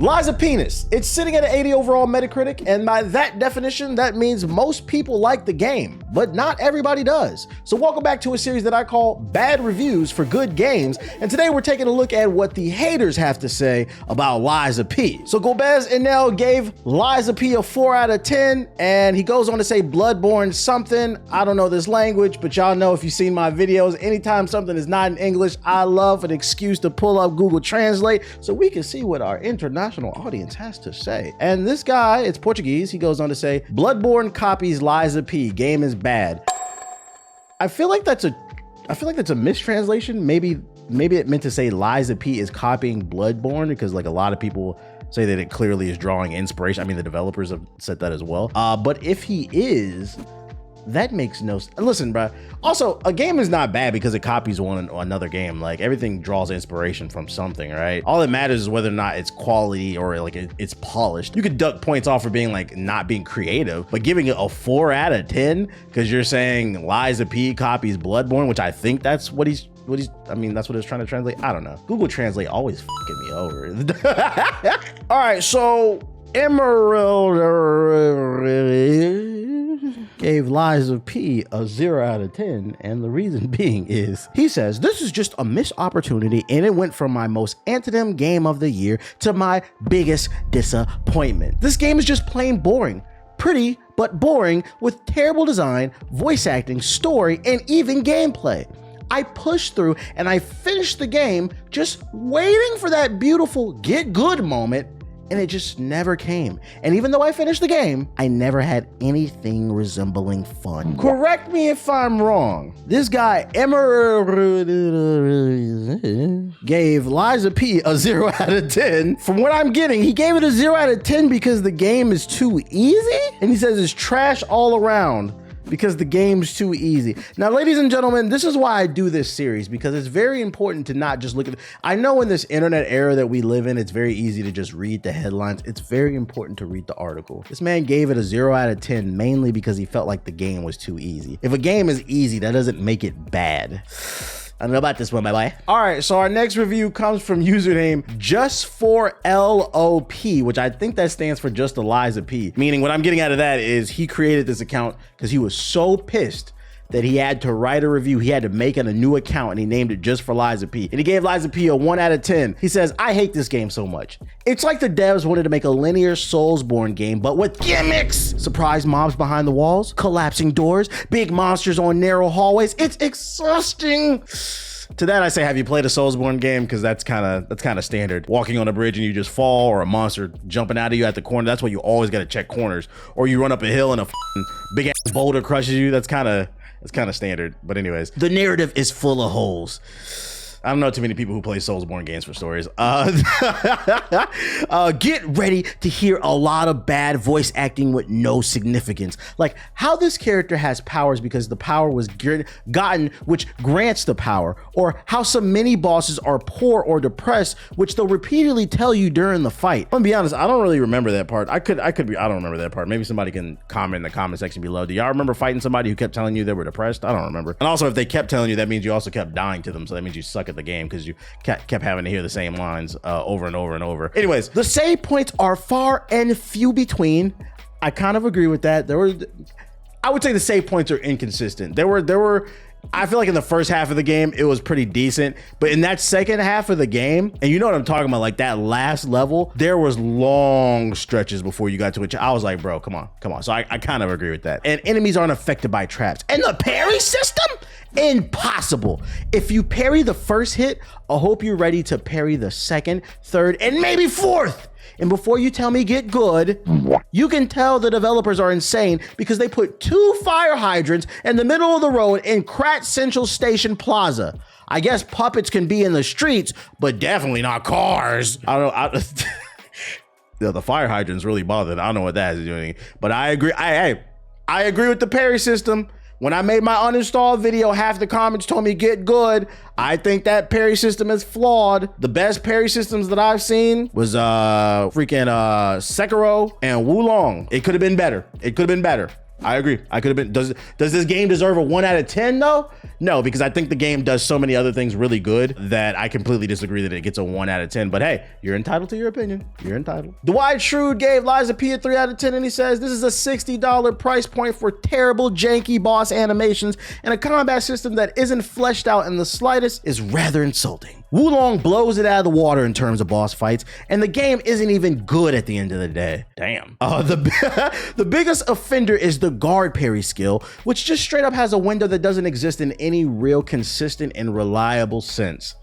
Liza Penis. It's sitting at an 80 overall Metacritic, and by that definition, that means most people like the game, but not everybody does. So welcome back to a series that I call Bad Reviews for Good Games, and today we're taking a look at what the haters have to say about Liza P. So Gomez Enel gave Liza P a 4 out of 10, and he goes on to say Bloodborne something. I don't know this language, but y'all know if you've seen my videos, anytime something is not in English, I love an excuse to pull up Google Translate so we can see what our international audience has to say. And this guy, it's Portuguese, he goes on to say, Bloodborne copies Liza P, game is bad. I feel like that's a mistranslation. Maybe it meant to say Liza P is copying Bloodborne, because like a lot of people say that it clearly is drawing inspiration. I mean, the developers have said that as well. But if he is, that makes no sense. Listen, bro. Also, a game is not bad because it copies another game. Like, everything draws inspiration from something, right? All that matters is whether or not it's quality or like it's polished. You could duck points off for being like not being creative, but giving it a 4 out of 10 because you're saying Liza P copies Bloodborne, which I think that's what he's that's what it's trying to translate. I don't know. Google Translate always fucking me over. All right, so Emerald gave Liza P a 0 out of 10, and the reason being is, he says, this is just a missed opportunity, and it went from my most anthem game of the year to my biggest disappointment. This game is just plain boring. Pretty, but boring, with terrible design, voice acting, story, and even gameplay. I pushed through and I finished the game just waiting for that beautiful get good moment, and it just never came. And even though I finished the game, I never had anything resembling fun. Correct me if I'm wrong. This guy, gave Liza P a 0 out of 10. From what I'm getting, he gave it a 0 out of 10 because the game is too easy? And he says it's trash all around because the game's too easy. Now, ladies and gentlemen, this is why I do this series, because it's very important to not just look at I know in this internet era that we live in, it's very easy to just read the headlines. It's very important to read the article. This man gave it a 0 out of 10 mainly because he felt like the game was too easy. If a game is easy, that doesn't make it bad. I don't know about this one, bye-bye. All right, so our next review comes from username Just4LOP, which I think that stands for Just Liza P. Meaning what I'm getting out of that is he created this account because he was so pissed that he had to write a review. He had to make a new account, and he named it Just for Liza P. And he gave Liza P a 1 out of 10. He says, I hate this game so much. It's like the devs wanted to make a linear Soulsborne game, but with gimmicks. Surprise mobs behind the walls, collapsing doors, big monsters on narrow hallways. It's exhausting. To that I say, have you played a Soulsborne game? Because that's kind of standard. Walking on a bridge and you just fall, or a monster jumping out of you at the corner. That's why you always got to check corners. Or you run up a hill and a big ass boulder crushes you. That's kind of standard. But anyways, the narrative is full of holes. I don't know too many people who play Soulsborne games for stories. Get ready to hear a lot of bad voice acting with no significance. Like how this character has powers because the power was gotten, which grants the power, or how some mini bosses are poor or depressed, which they'll repeatedly tell you during the fight. I'm gonna be honest, I don't really remember that part. I don't remember that part. Maybe somebody can comment in the comment section below. Do y'all remember fighting somebody who kept telling you they were depressed? I don't remember. And also, if they kept telling you, that means you also kept dying to them. So that means you suck at the game because you kept having to hear the same lines over and over and over. Anyways, the save points are far and few between. I kind of agree with that. I would say the save points are inconsistent. There were I feel like in the first half of the game, it was pretty decent, but in that second half of the game, and you know what I'm talking about, like that last level, there was long stretches before you got to it. I was like, bro, come on. So I kind of agree with that. And enemies aren't affected by traps. And the parry system? Impossible. If you parry the first hit, I hope you're ready to parry the second, third, and maybe fourth. And before you tell me get good, you can tell the developers are insane because they put 2 fire hydrants in the middle of the road in Krat Central Station Plaza. I guess puppets can be in the streets, but definitely not cars. I don't know. The fire hydrants really bothered. I don't know what that is doing, but I agree. I agree with the parry system. When I made my uninstall video, half the comments told me get good. I think that parry system is flawed. The best parry systems that I've seen was freaking Sekiro and Wulong. It could have been better. I agree. I could have been. Does this game deserve a 1 out of 10 though? No, because I think the game does so many other things really good that I completely disagree that it gets a 1 out of 10. But hey, you're entitled to your opinion. You're entitled. Dwight Schrute gave Lies of P a 3 out of 10, and he says this is a $60 price point for terrible, janky boss animations and a combat system that isn't fleshed out in the slightest is rather insulting. Wulong blows it out of the water in terms of boss fights, and the game isn't even good at the end of the day. Damn. The biggest offender is the guard parry skill, which just straight up has a window that doesn't exist in any real consistent and reliable sense.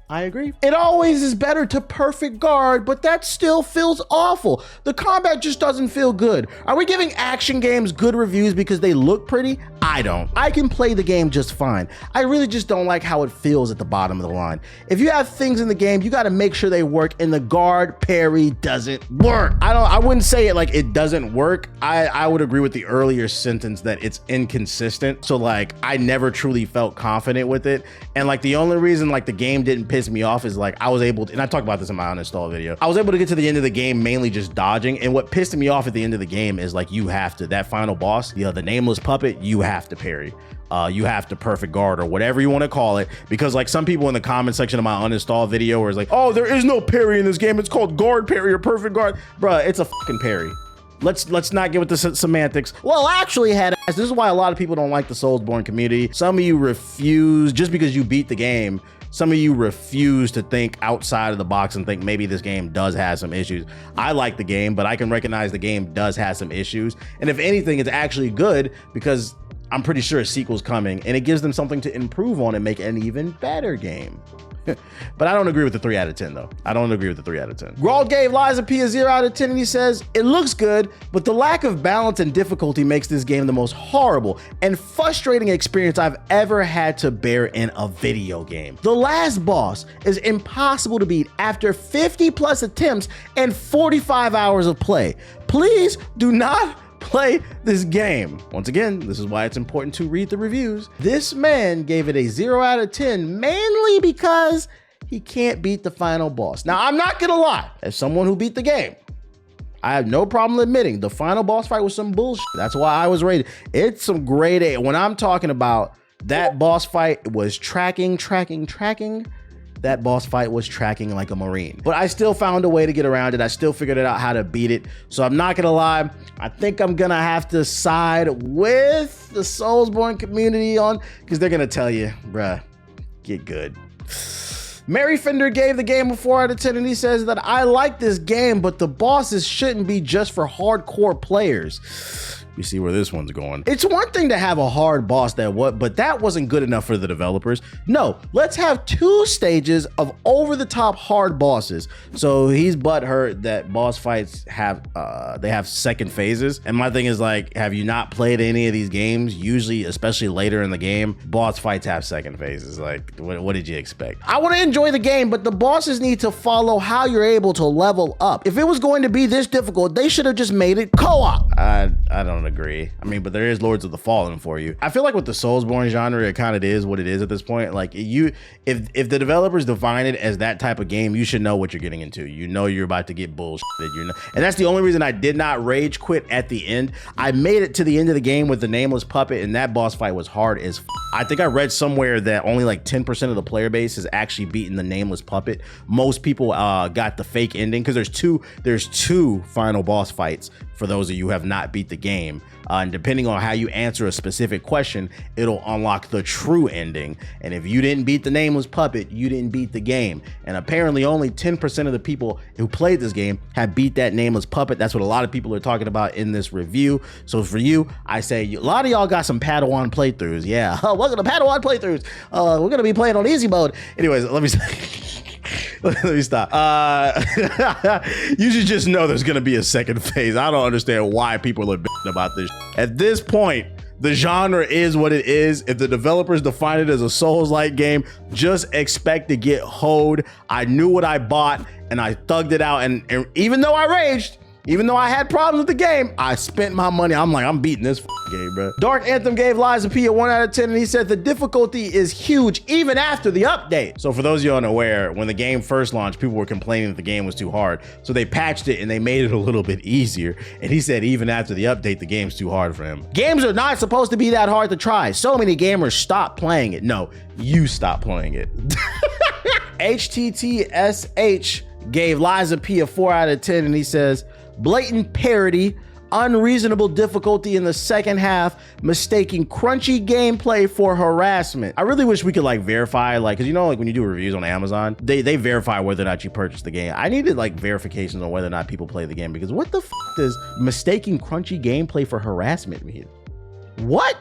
I agree. It always is better to perfect guard, but that still feels awful. The combat just doesn't feel good. Are we giving action games good reviews because they look pretty? I don't. I can play the game just fine. I really just don't like how it feels at the bottom of the line. If you have things in the game, you got to make sure they work, and the guard parry doesn't work. I wouldn't say it like it doesn't work. I would agree with the earlier sentence that it's inconsistent. So like I never truly felt confident with it. And like the only reason like the game didn't piss me off is like I was able to, and I talked about this in my uninstall video, I was able to get to the end of the game mainly just dodging. And what pissed me off at the end of the game is like you have to, that final boss, the nameless puppet, you have to parry. You have to perfect guard or whatever you want to call it, because like some people in the comment section of my uninstall video were like, oh, there is no parry in this game, it's called guard parry or perfect guard. Bruh, it's a fucking parry. Let's not get with the semantics. Well, actually, this is why a lot of people don't like the Soulsborne community. Some of you refuse, just because you beat the game, some of you refuse to think outside of the box and think maybe this game does have some issues. I like the game, but I can recognize the game does have some issues. And if anything, it's actually good because I'm pretty sure a sequel's coming and it gives them something to improve on and make an even better game. But I don't agree with the 3 out of 10 though. I don't agree with the 3 out of 10. Grawl gave Lies of P a 0 out of 10 and he says, it looks good, but the lack of balance and difficulty makes this game the most horrible and frustrating experience I've ever had to bear in a video game. The last boss is impossible to beat after 50 plus attempts and 45 hours of play. Please do not play this game. Once again, this is why it's important to read the reviews. This man gave it a 0 out of 10 mainly because he can't beat the final boss. Now, I'm not gonna lie, as someone who beat the game, I have no problem admitting the final boss fight was some bullshit. That's why I was rated. It's some grade A. When I'm talking about that boss fight was tracking. That boss fight was tracking like a Marine. But I still found a way to get around it. I still figured out how to beat it. So I'm not gonna lie, I think I'm gonna have to side with the Soulsborne community on, because they're gonna tell you, bruh, get good. Mary Fender gave the game a 4 out of 10 and he says that I like this game, but the bosses shouldn't be just for hardcore players. You see where this one's going. It's one thing to have a hard boss but that wasn't good enough for the developers. No, let's have 2 stages of over-the-top hard bosses. So he's butthurt that boss fights have they have second phases. And my thing is like, have you not played any of these games? Usually, especially later in the game, boss fights have second phases. Like, what did you expect? I want to enjoy the game, but the bosses need to follow how you're able to level up. If it was going to be this difficult, they should have just made it co-op. I don't agree. I mean, but there is Lords of the Fallen for you. I feel like with the Soulsborne genre, it kind of is what it is at this point. Like if the developers define it as that type of game, you should know what you're getting into. You know you're about to get bullshit. And that's the only reason I did not rage quit at the end. I made it to the end of the game with the nameless puppet, and that boss fight was hard as I think I read somewhere that only like 10% of the player base has actually beaten the nameless puppet. Most people got the fake ending, because there's two final boss fights for those of you who have not beat the game. And depending on how you answer a specific question, it'll unlock the true ending. And if you didn't beat the nameless puppet, you didn't beat the game. And apparently only 10% of the people who played this game have beat that nameless puppet. That's what a lot of people are talking about in this review. So for you, I say a lot of y'all got some Padawan playthroughs. Yeah, welcome to Padawan playthroughs. We're gonna be playing on easy mode. Anyways, let me stop. You should just know there's gonna be a second phase. I don't understand why people are bitching about this. At this point, the genre is what it is. If the developers define it as a Souls-like game, just expect to get hoed. I knew what I bought and I thugged it out. And even though I raged, Even though I had problems with the game, I spent my money. I'm like, I'm beating this game, bro. Dark Anthem gave Lies of P a 1 out of 10, and he said the difficulty is huge even after the update. So for those of you unaware, when the game first launched, people were complaining that the game was too hard. So they patched it and they made it a little bit easier. And he said even after the update, the game's too hard for him. Games are not supposed to be that hard to try. So many gamers stop playing it. No, you stop playing it. HTTSH gave Lies of P a 4 out of 10, and he says, blatant parody, unreasonable difficulty in the second half, mistaking crunchy gameplay for harassment. I really wish we could like verify, like, cause you know, like when you do reviews on Amazon, they verify whether or not you purchased the game. I needed like verifications on whether or not people play the game, because what the f does mistaking crunchy gameplay for harassment mean? What?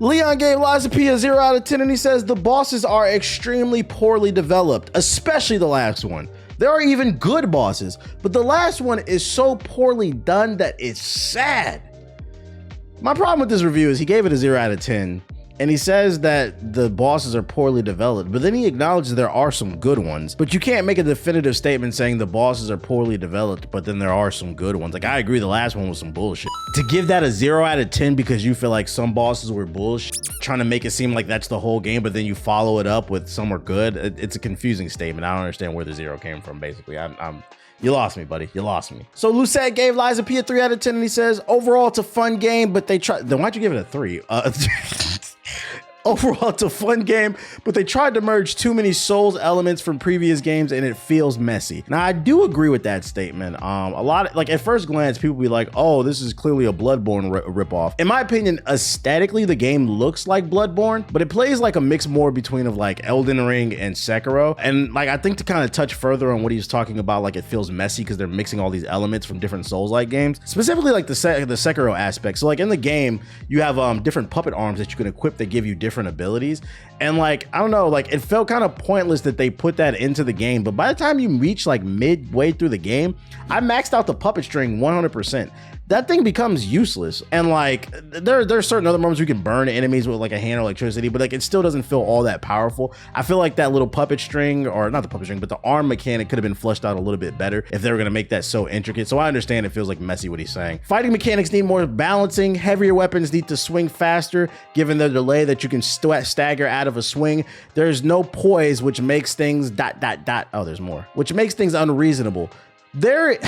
Leon gave Lies of P a 0 out of 10, and he says the bosses are extremely poorly developed, especially the last one. There are even good bosses, but the last one is so poorly done that it's sad. My problem with this review is he gave it a 0 out of 10, and he says that the bosses are poorly developed, but then he acknowledges there are some good ones. But you can't make a definitive statement saying the bosses are poorly developed, but then there are some good ones. Like, I agree the last one was some bullshit. To give that a 0 out of 10 because you feel like some bosses were bullshit, trying to make it seem like that's the whole game, but then you follow it up with some were good, it's a confusing statement. I don't understand where the 0 came from, basically. You lost me, buddy. You lost me. So Lucette gave Lies of P a 3 out of 10, and he says, overall, it's a fun game, but they try. Then why'd you give it a 3? Overall, it's a fun game, but they tried to merge too many Souls elements from previous games, and it feels messy. Now, I do agree with that statement. A lot of, like, at first glance, people be like, oh, this is clearly a Bloodborne ripoff. In my opinion, aesthetically, the game looks like Bloodborne, but it plays like a mix more between of like Elden Ring and Sekiro. And like, I think to kind of touch further on what he's talking about, like it feels messy because they're mixing all these elements from different Souls-like games, specifically like the Sekiro aspect. So like in the game, you have different puppet arms that you can equip that give you different abilities, and like I don't know, like it felt kind of pointless that they put that into the game. But by the time you reach like midway through the game, I maxed out the puppet string 100%. That thing becomes useless. And like there are certain other moments we can burn enemies with like a hand of electricity, but like it still doesn't feel all that powerful. I feel like that little puppet string, or not the puppet string, but the arm mechanic could have been fleshed out a little bit better if they were gonna make that so intricate. So I understand it feels like messy what he's saying. Fighting mechanics need more balancing. Heavier weapons need to swing faster, given the delay that you can stagger out of a swing. There's no poise, which makes things ... Oh, there's more. Which makes things unreasonable. There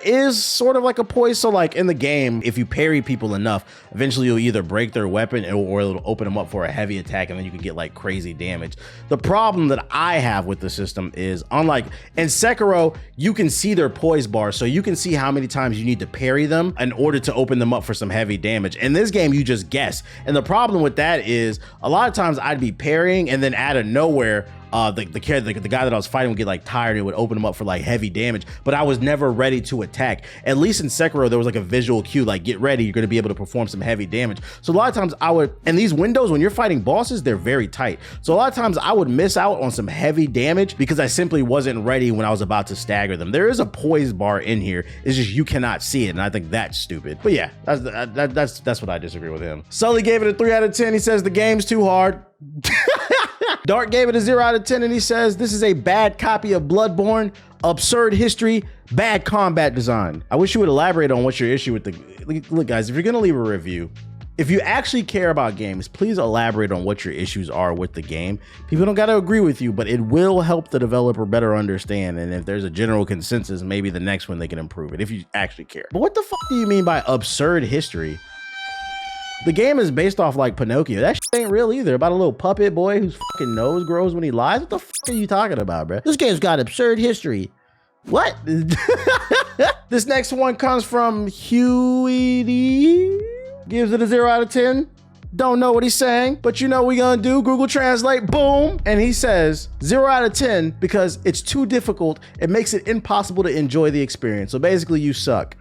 is sort of like a poise. So like in the game, if you parry people enough, eventually you'll either break their weapon or it'll open them up for a heavy attack, and then you can get like crazy damage. The problem that I have with the system is, unlike in Sekiro, you can see their poise bar, so you can see how many times you need to parry them in order to open them up for some heavy damage. In this game, you just guess. And the problem with that is a lot of times I'd be parrying, and then out of nowhere, the guy that I was fighting would get like tired and would open him up for like heavy damage, but I was never ready to attack. At least in Sekiro, there was like a visual cue, like get ready, you're gonna be able to perform some heavy damage. So a lot of times I would, and these windows, when you're fighting bosses, they're very tight. So a lot of times I would miss out on some heavy damage because I simply wasn't ready when I was about to stagger them. There is a poise bar in here, it's just you cannot see it, and I think that's stupid. But yeah, that's what I disagree with him. Sully gave it a 3 out of 10. He says the game's too hard. Dark gave it a 0 out of 10, and he says this is a bad copy of Bloodborne, absurd history, bad combat design. I wish you would elaborate on what's your issue with the... Look guys, if you're gonna leave a review, if you actually care about games, please elaborate on what your issues are with the game. People don't gotta agree with you, but it will help the developer better understand, and if there's a general consensus, maybe the next one they can improve it, if you actually care. But what the fuck do you mean by absurd history? The game is based off like Pinocchio. That shit ain't real either. About a little puppet boy whose fucking nose grows when he lies. What the fuck are you talking about, bro? This game's got absurd history. What? This next one comes from Huey. Gives it a 0 out of 10. Don't know what he's saying, but you know what we gonna do? Google Translate, boom. And he says 0 out of 10 because it's too difficult. It makes it impossible to enjoy the experience. So basically you suck.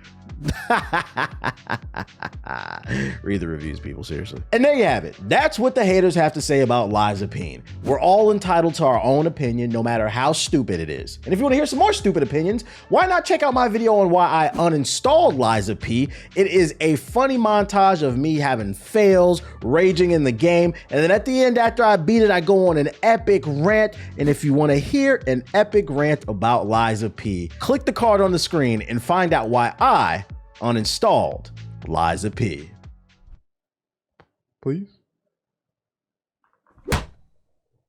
Read the reviews, people, seriously. And there you have it. That's what the haters have to say about Liza P. We're all entitled to our own opinion, no matter how stupid it is. And if you want to hear some more stupid opinions, why not check out my video on why I uninstalled Liza P. It is a funny montage of me having fails, raging in the game, and then at the end, after I beat it, I go on an epic rant. And if you want to hear an epic rant about Liza P, click the card on the screen and find out why I uninstalled Liza P. Please.